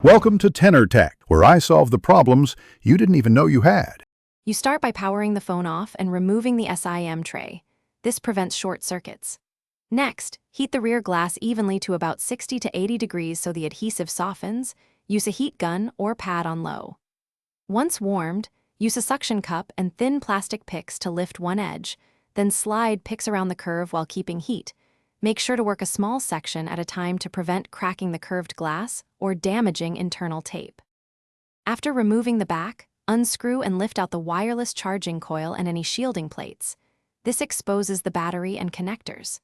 Welcome to Tenor Tech, where I solve the problems you didn't even know you had. You start by powering the phone off and removing the SIM tray. This prevents short circuits. Next, heat the rear glass evenly to about 60 to 80 degrees so the adhesive softens. Use a heat gun or pad on low. Once warmed, use a suction cup and thin plastic picks to lift one edge, then slide picks around the curve while keeping heat. Make sure to work a small section at a time to prevent cracking the curved glass or damaging internal tape. After removing the back, unscrew and lift out the wireless charging coil and any shielding plates. This exposes the battery and connectors.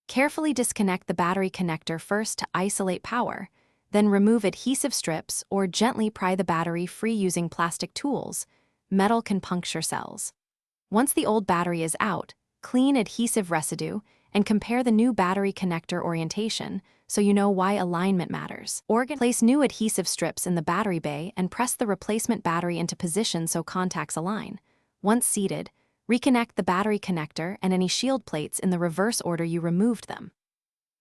Carefully disconnect the battery connector first to isolate power, then remove adhesive strips or gently pry the battery free using plastic tools. Metal can puncture cells. Once the old battery is out, clean adhesive residue and compare the new battery connector orientation so you know why alignment matters. Place new adhesive strips in the battery bay and press the replacement battery into position so contacts align. Once seated, reconnect the battery connector and any shield plates in the reverse order you removed them.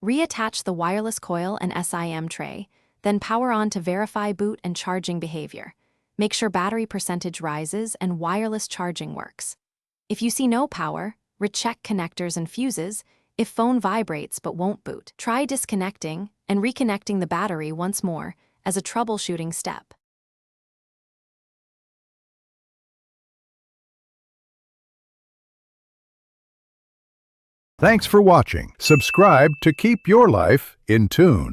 Reattach the wireless coil and SIM tray, then power on to verify boot and charging behavior. Make sure battery percentage rises and wireless charging works. If you see no power, recheck connectors and fuses. If phone vibrates but won't boot, try disconnecting and reconnecting the battery once more as a troubleshooting step. Thanks for watching. Subscribe to keep your life in tune.